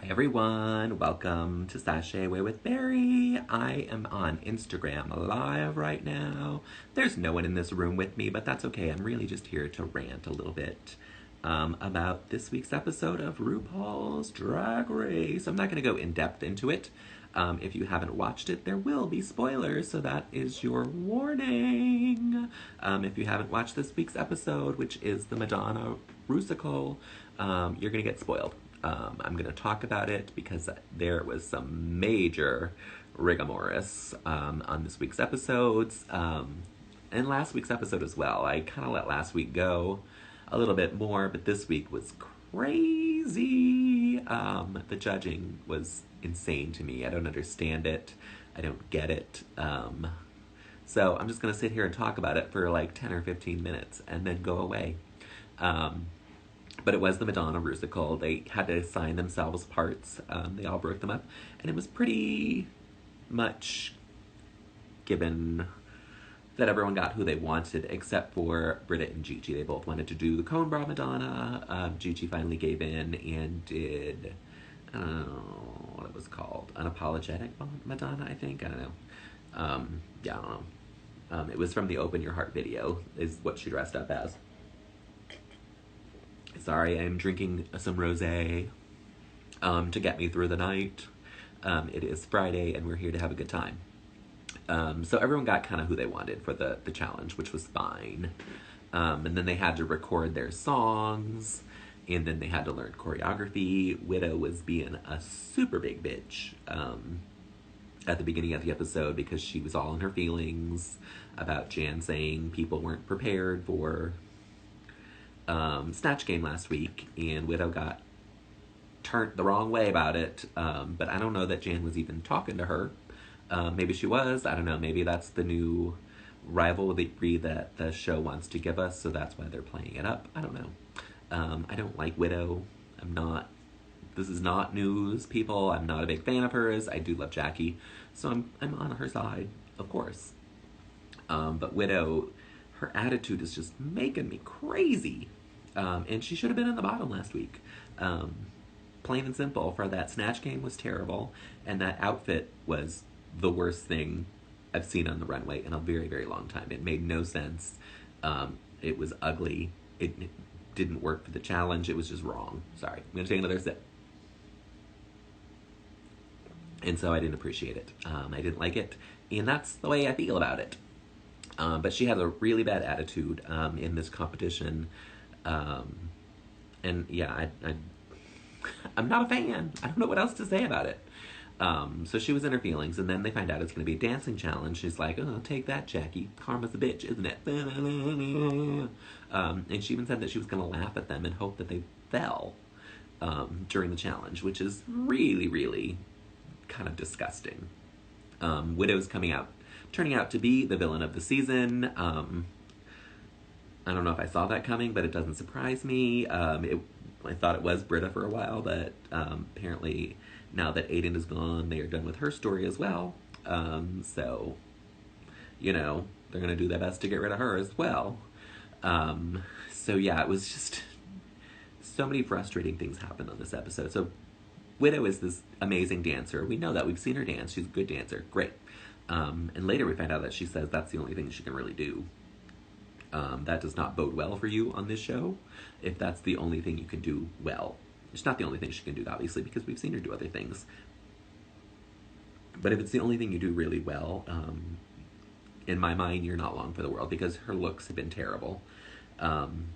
Hi everyone, welcome to Sashay with Barry. I am on Instagram live right now. There's no one in this room with me, but that's okay. I'm really just here to rant a little bit about this week's episode of RuPaul's Drag Race. I'm not going to go in depth into it. If you haven't watched it, there will be spoilers, so that is your warning. If you haven't watched this week's episode, which is the Madonna Rusical, you're going to get spoiled. I'm going to talk about it because there was some major RIGGAMORRIS on this week's episodes, and last week's episode as well. I kind of let last week go a little bit more, but this week was crazy. The judging was insane to me. I don't understand it. I don't get it. So I'm just going to sit here and talk about it for like 10 or 15 minutes and then go away. But it was the Madonna Rusical. They had to assign themselves parts. They all broke them up. And it was pretty much given that everyone got who they wanted, except for Britta and Gigi. They both wanted to do the Cone Bra Madonna. Gigi finally gave in and did, I don't know what it was called. Unapologetic Madonna, I think. I don't know. Yeah, I don't know. It was from the Open Your Heart video, is what she dressed up as. Sorry, I'm drinking some rosé to get me through the night. It is Friday, and we're here to have a good time. So everyone got kind of who they wanted for the challenge, which was fine. And then they had to record their songs, and then they had to learn choreography. Widow was being a super big bitch at the beginning of the episode because she was all in her feelings about Jan saying people weren't prepared for Snatch Game last week, and Widow got turned the wrong way about it, but I don't know that Jan was even talking to her. Maybe she was, I don't know, maybe that's the new rivalry that the show wants to give us, so that's why they're playing it up. I don't know. I don't like Widow. This is not news, people. I'm not a big fan of hers. I do love Jackie, so I'm on her side, of course. But Widow, her attitude is just making me crazy. And she should have been in the bottom last week. Plain and simple, for that Snatch Game was terrible, and that outfit was the worst thing I've seen on the runway in a very, very long time. It made no sense. It was ugly. It didn't work for the challenge. It was just wrong. Sorry. I'm going to take another sip. And so I didn't appreciate it. I didn't like it. And that's the way I feel about it. But she has a really bad attitude in this competition. And yeah, I'm not a fan. I don't know what else to say about it. So she was in her feelings, and then they find out it's going to be a dancing challenge. She's like, oh, take that, Jackie. Karma's a bitch, isn't it? And she even said that she was going to laugh at them and hope that they fell during the challenge, which is really, really kind of disgusting. Widow's turning out to be the villain of the season. I don't know if I saw that coming, but it doesn't surprise me. I thought it was Britta for a while, but apparently now that Aiden is gone, they are done with her story as well. So, you know, they're going to do their best to get rid of her as well. So yeah, it was just so many frustrating things happened on this episode. So Widow is this amazing dancer. We know that. We've seen her dance. She's a good dancer. Great. And later we find out that she says that's the only thing she can really do. That does not bode well for you on this show, if that's the only thing you can do well. It's not the only thing she can do, obviously, because we've seen her do other things. But if it's the only thing you do really well, in my mind, you're not long for the world, because her looks have been terrible. And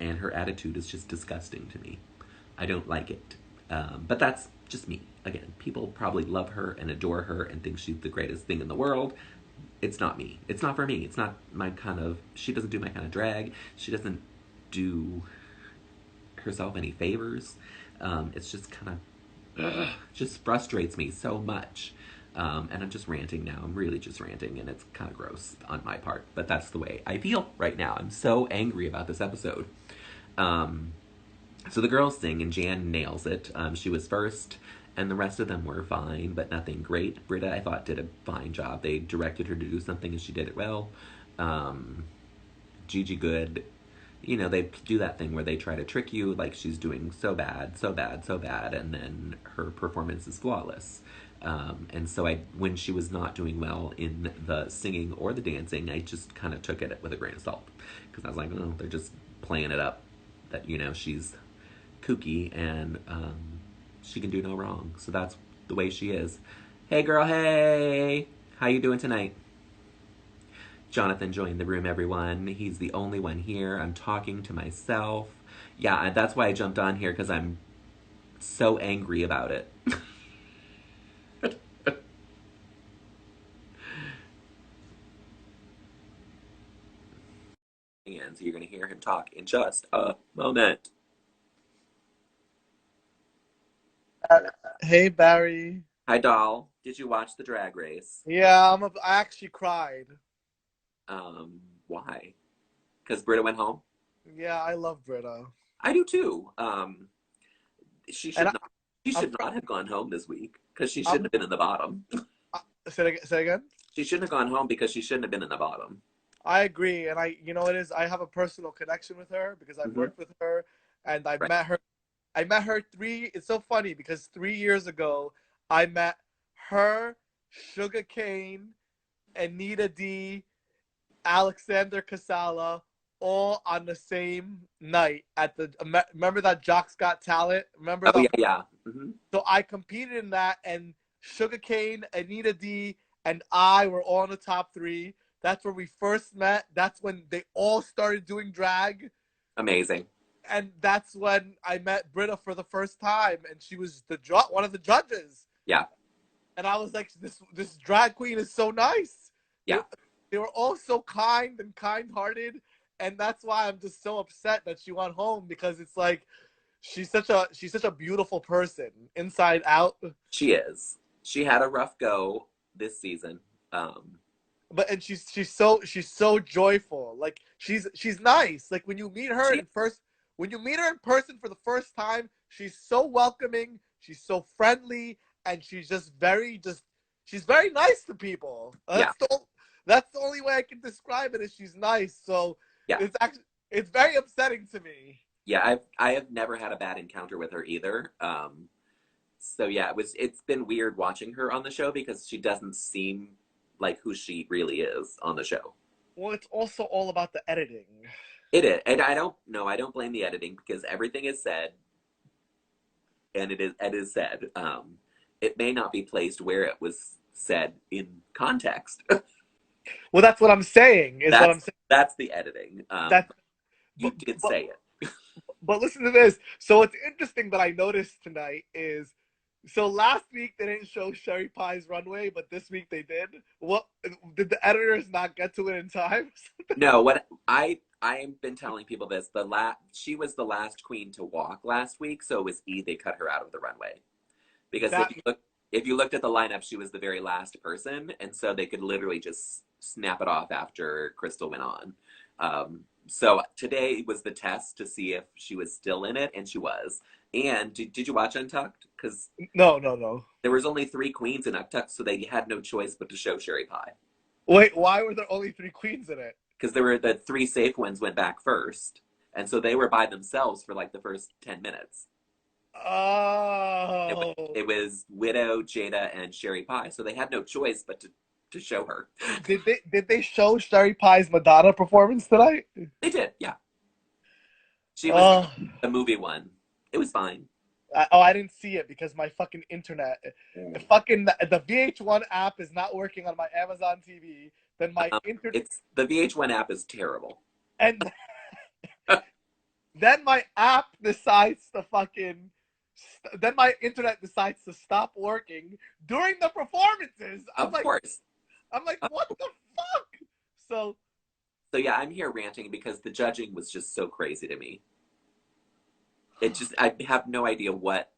her attitude is just disgusting to me. I don't like it. But that's just me. Again, people probably love her and adore her and think she's the greatest thing in the world. It's not me. It's not for me. It's not my kind of... She doesn't do my kind of drag. She doesn't do herself any favors. It's just kind of... just frustrates me so much. And I'm just ranting now. I'm really just ranting, and it's kind of gross on my part. But that's the way I feel right now. I'm so angry about this episode. So the girls sing, and Jan nails it. She was first, and the rest of them were fine, but nothing great. Britta, I thought, did a fine job. They directed her to do something, and she did it well. Gigi, good. you know, they do that thing where they try to trick you like she's doing so bad, so bad, so bad, and then her performance is flawless. And so when she was not doing well in the singing or the dancing, I just kind of took it with a grain of salt because I was like, oh, they're just playing it up that you know she's kooky and she can do no wrong. So that's the way she is. Hey, girl. Hey, how you doing tonight? Jonathan joined the room, everyone. He's the only one here. I'm talking to myself. Yeah, that's why I jumped on here because I'm so angry about it. And so you're going to hear him talk in just a moment. Hey Barry. Hi, doll. Did you watch the drag race? Yeah, I actually cried. Why? Because Britta went home? Yeah, I love Britta. I do too. She And should not. She I'm should not have gone home this week because she shouldn't I'm have been in the bottom. say it again. She shouldn't have gone home because she shouldn't have been in the bottom. I agree, and you know what it is, I have a personal connection with her because I've Hmm. worked with her, and I Right. met her. I met her three. It's so funny because 3 years ago I met her, Sugar Cane, Anita D, Alexander Casala, all on the same night at the. Remember that Jock's Got Talent? Remember Oh the yeah, yeah. Hmm. So I competed in that, and Sugarcane, Anita D, and I were all in the top three. That's where we first met. That's when they all started doing drag, Amazing. and that's when I met Britta for the first time, and she was one of the judges. Yeah, And I was like, this drag queen is so nice. They yeah. they were all so kind and kind-hearted, and that's why I'm just so upset that she went home because it's like she's such a beautiful person inside out. She is. She had a rough go this season. Um, And she's so joyful. Like she's nice. Like she. when you meet her in person for the first time, she's so welcoming, she's so friendly, and she's very nice to people. Yeah, That's the only way I can describe it, is she's nice. So yeah, it's very upsetting to me. yeah. I have never had a bad encounter with her either. So yeah, it's been weird watching her on the show because she doesn't seem like who she really is on the show. Well, it's also all about the editing. It is, and I don't know. I don't blame the editing because everything is said, and it is said. It may not be placed where it was said in context. Well, that's what I'm saying. Is what that's I'm saying. that's the editing. That You but, did but say it. But listen to this. So what's interesting that I noticed tonight is, so last week they didn't show Sherry Pie's runway, but this week they did. What did the editors not get to it in time? No, what I've been telling people this. She was the last queen to walk last week, so it was they cut her out of the runway because That if you looked at the lineup, she was the very last person, and so they could literally just snap it off after Crystal went on. So today was the test to see if she was still in it, and she was. And did you watch Untucked? Because no, no, no. there was only three queens in Untucked, so they had no choice but to show Sherry Pie. Wait, why were there only three queens in it? Because there were the three safe ones went back first, and so they were by themselves for like the first 10 minutes. Oh, It was Widow, Jada, and Sherry Pie, so they had no choice but to show her. did they show Sherry Pie's Madonna performance tonight? They did, yeah. She was Oh, the movie one. It was fine. I didn't see it because my fucking internet, the VH1 app is not working on my Amazon TV. Then my internet. It's the VH1 app is terrible. And then my app decides to fucking then my internet decides to stop working during the performances. i'm Of like course. i'm like what the fuck. So So yeah, I'm here ranting because the judging was just so crazy to me. I have no idea what.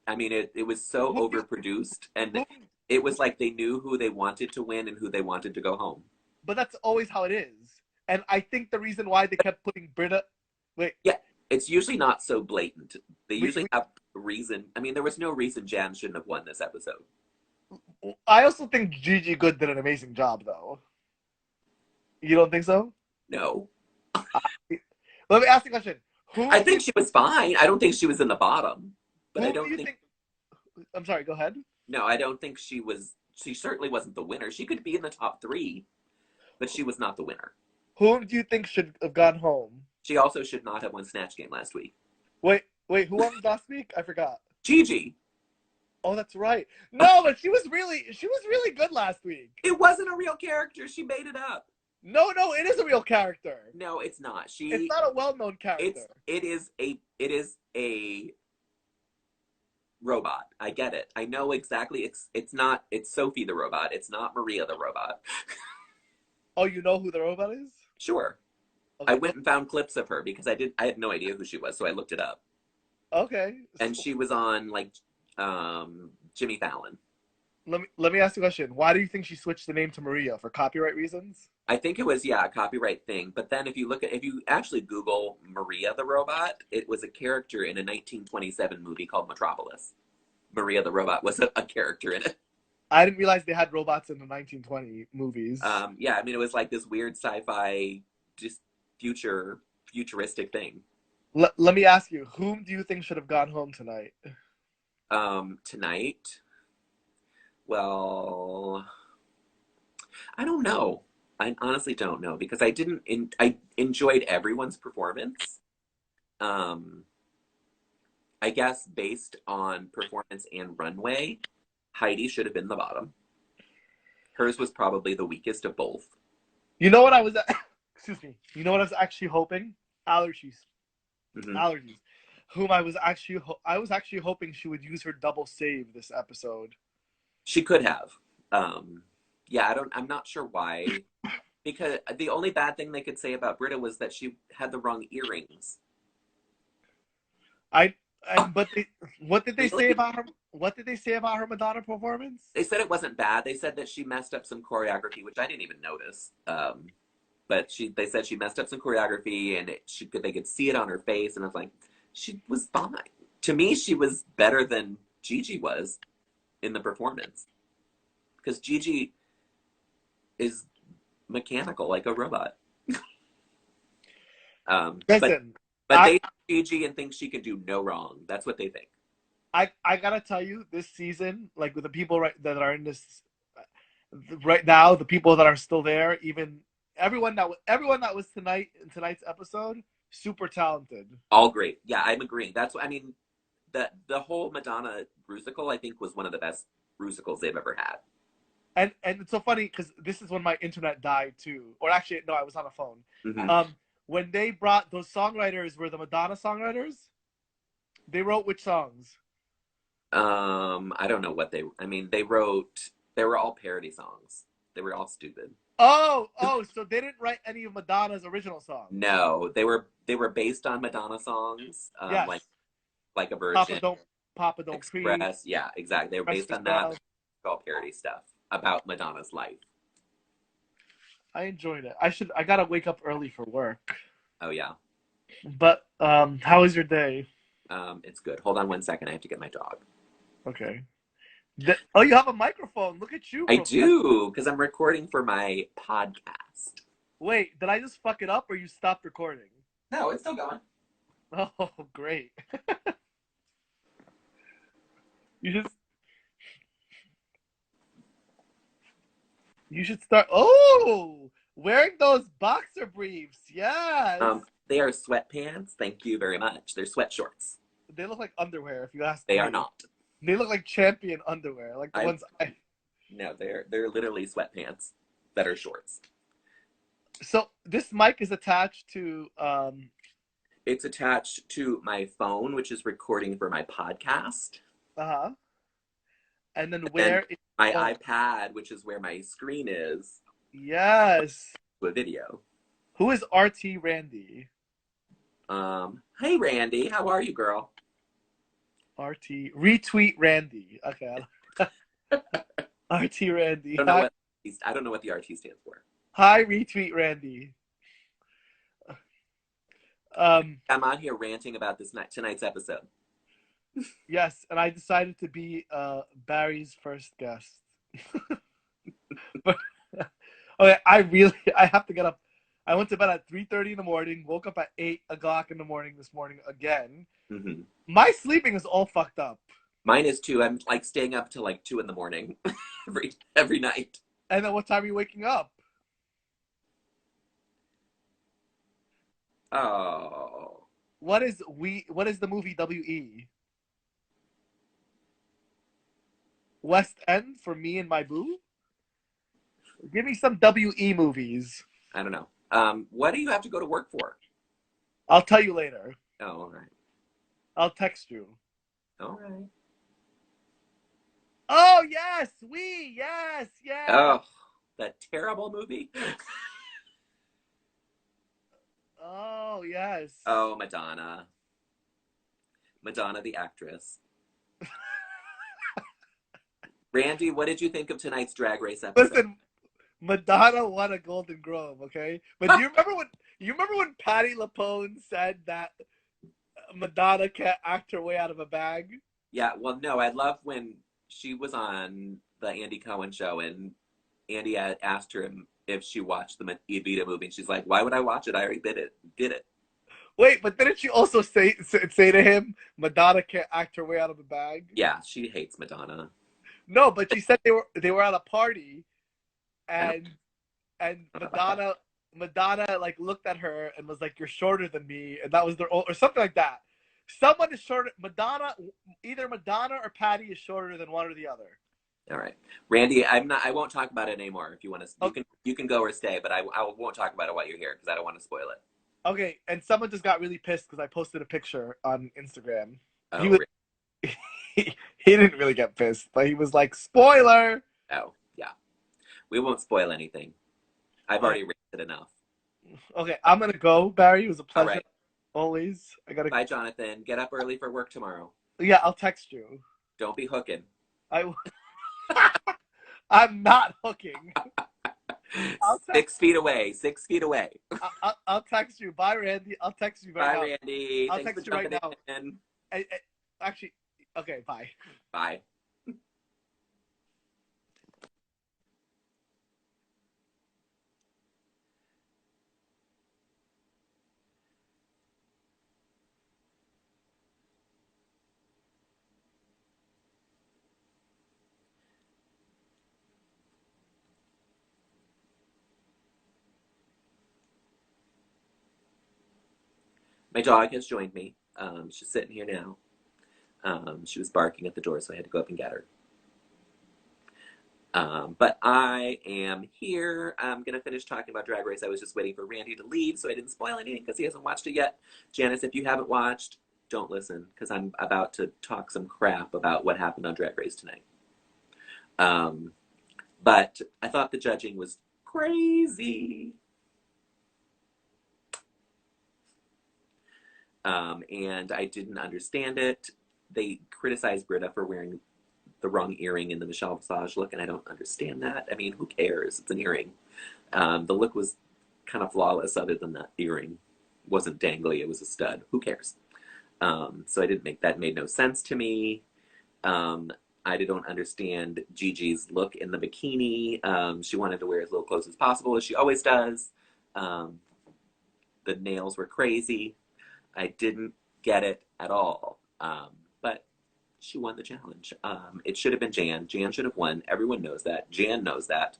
I mean, it was so who, overproduced, and who, it was like they knew who they wanted to win and who they wanted to go home. but that's always how it is. And I think the reason why they kept putting Britta. Wait, Yeah, it's usually not so blatant. They we, usually have a reason. I mean, there was no reason Jan shouldn't have won this episode. I also think Gigi Good did an amazing job, though. You don't think so? No. Let me ask you a question. I think she was fine. I don't think she was in the bottom, but I don't think. I'm sorry. Go ahead. No, I don't think she was. She certainly wasn't the winner. She could be in the top 3, but she was not the winner. Who do you think should have gone home? She also should not have won Snatch Game last week. Wait. Who won last week? I forgot. Gigi. Oh, that's right. No, but she was really good last week. It wasn't a real character. She made it up. No, it is a real character. No, it's not. It's not a well-known character. It is a robot. I get it. I know exactly. It's Sophie the robot. It's not Maria the robot. Oh, you know who the robot is? Sure. Okay. I went and found clips of her because I had no idea who she was, so I looked it up. Okay. And she was on like Jimmy Fallon. Let me ask you a question. Why do you think she switched the name to Maria? For copyright reasons? I think it was, a copyright thing. But then if you actually Google Maria the robot, it was a character in a 1927 movie called Metropolis. Maria the robot was a character in it. I didn't realize they had robots in the 1920 movies. Yeah, I mean, it was like this weird sci-fi, just futuristic thing. Let me ask you, whom do you think should have gone home tonight? Tonight? Well, I don't know. I honestly don't know because I enjoyed everyone's performance. I guess based on performance and runway, Heidi should have been the bottom. Hers was probably the weakest of both. You know what I was excuse me. You know what I was actually hoping? Allergies. Mm-hmm. Allergies. Whom I was actually hoping she would use her double save this episode. She could have. Yeah, I'm not sure why. Because the only bad thing they could say about Britta was that she had the wrong earrings. What did they say about her? What did they say about her Madonna performance? They said it wasn't bad. They said that she messed up some choreography, which I didn't even notice. But they said she messed up some choreography, and they could see it on her face. And I was like, she was fine. To me, she was better than Gigi was in the performance, because Gigi is mechanical like a robot. Listen, but they Gigi and think she can do no wrong. That's what they think. I gotta tell you, this season, like with the people that are in this right now, the people that are still there, even everyone that was in tonight's episode, super talented. All great. Yeah, I'm agreeing. That's what I mean. The whole Madonna Rusical, I think, was one of the best Rusicals they've ever had. And it's so funny because this is when my internet died too. Or actually, no, I was on a phone. Mm-hmm. When they brought those songwriters were the Madonna songwriters. They wrote which songs? I don't know what they were all parody songs. They were all stupid. Oh, so they didn't write any of Madonna's original songs. No, they were based on Madonna songs. Yes. Like a version. Papa Don't Express. Preach. Yeah, exactly. They were based on that. All parody stuff about Madonna's life. I enjoyed it. I gotta wake up early for work. Oh yeah. But how was your day? It's good. Hold on 1 second. I have to get my dog. Okay. Oh, you have a microphone. Look at you. I do, because I'm recording for my podcast. Wait, did I just fuck it up or you stopped recording? No, it's still going. Oh, great. You should start. Oh, wearing those boxer briefs. Yes. They are sweatpants. Thank you very much. They're sweat shorts. They look like underwear, if you ask me. They me. are not. They look like Champion underwear, like the ones I. No, they're literally sweatpants that are shorts. So this mic is attached to. It's attached to my phone, which is recording for my podcast. And then where is my iPad, which is where my screen is. Yes. To a video. Who is RT Randy? Hey Randy, how are you, girl? RT retweet Randy. Okay. RT Randy. I don't know what the RT stands for. Hi, retweet Randy. I'm on here ranting about tonight's episode. Yes, and I decided to be Barry's first guest. But, okay, I have to get up. I went to bed at 3:30 in the morning, woke up at 8 o'clock in the morning this morning again. Mm-hmm. My sleeping is all fucked up. Mine is too. I'm like staying up till like 2 in the morning every night. And then what time are you waking up? Oh. What is the movie WE? West End for me and my boo? Give me some WE movies. I don't know. What do you have to go to work for? I'll tell you later. Oh, all right. I'll text you. All right. Oh yes, yes. Oh, that terrible movie. Oh yes. Oh, Madonna. Madonna the actress. Randy, what did you think of tonight's Drag Race episode? Listen, Madonna won a Golden Globe, okay? But do you remember when Patti LuPone said that Madonna can't act her way out of a bag? Yeah, well, no, I love when she was on the Andy Cohen show and Andy had asked her if she watched the Evita movie, and she's like, "Why would I watch it? I already did it." Wait, but didn't she also say to him, Madonna can't act her way out of a bag? Yeah, she hates Madonna. No, but she said they were at a party, and Madonna like looked at her and was like, "You're shorter than me," and that was or something like that. Someone is shorter. Either Madonna or Patti is shorter than one or the other. All right, Randy, I won't talk about it anymore. If you want to, Okay. you can go or stay, but I won't talk about it while you're here because I don't want to spoil it. Okay, and someone just got really pissed because I posted a picture on Instagram. Oh, He was he didn't really get pissed, but he was like, "Spoiler!" oh, yeah. We won't spoil anything. I've already rated it enough. Okay, I'm gonna go, Barry. It was a pleasure. All right. Always. I gotta. Bye, Jonathan. Get up early for work tomorrow. Yeah, I'll text you. Don't be hooking. I'm not hooking. 6 feet away. 6 feet away. I'll text you. Bye, Randy. I'll text you right now. Bye, Randy. I'll Thanks text for you right now. in. Actually, okay, bye. Bye. My dog has joined me. She's sitting here now. She was barking at the door, so I had to go up and get her. But I am here. I'm going to finish talking about Drag Race. I was just waiting for Randy to leave, so I didn't spoil anything because he hasn't watched it yet. Janice, if you haven't watched, don't listen because I'm about to talk some crap about what happened on Drag Race tonight. But I thought the judging was crazy. And I didn't understand it. They criticized Britta for wearing the wrong earring in the Michelle Visage look, and I don't understand that. I mean, who cares? It's an earring. The look was kind of flawless other than that earring. It wasn't dangly, it was a stud. Who cares? So I didn't make that, made no sense to me. I don't understand Gigi's look in the bikini. She wanted to wear as little clothes as possible, as she always does. The nails were crazy. I didn't get it at all. But she won the challenge. It should have been Jan. Jan should have won. Everyone knows that. Jan knows that.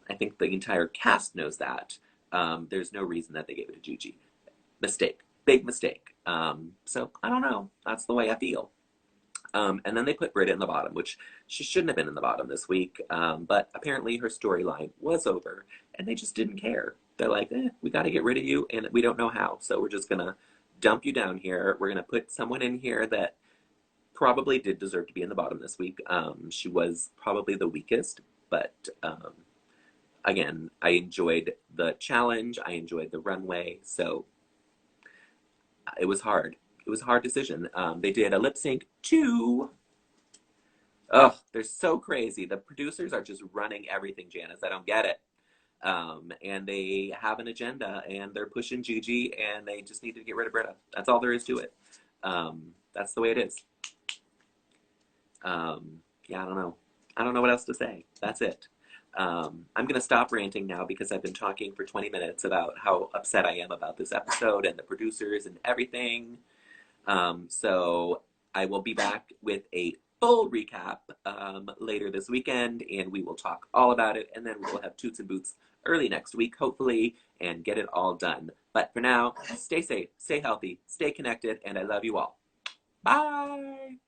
I think the entire cast knows that. There's no reason that they gave it to Gigi. Mistake. Big mistake. So I don't know. That's the way I feel. And then they put Britta in the bottom, which she shouldn't have been in the bottom this week. But apparently her storyline was over, and they just didn't care. They're like, we got to get rid of you, and we don't know how. So we're just going to dump you down here. We're going to put someone in here that probably did deserve to be in the bottom this week. She was probably the weakest, but again, I enjoyed the challenge. I enjoyed the runway. So it was hard. It was a hard decision. They did a lip sync too. Oh, they're so crazy. The producers are just running everything, Janice. I don't get it. And they have an agenda, and they're pushing Gigi, and they just need to get rid of Britta. That's all there is to it. That's the way it is. Yeah, I don't know. I don't know what else to say. That's it. I'm going to stop ranting now because I've been talking for 20 minutes about how upset I am about this episode and the producers and everything. So I will be back with a full recap later this weekend, and we will talk all about it, and then we'll have Toots and Boots early next week, hopefully, and get it all done. But for now, stay safe, stay healthy, stay connected, and I love you all. Bye!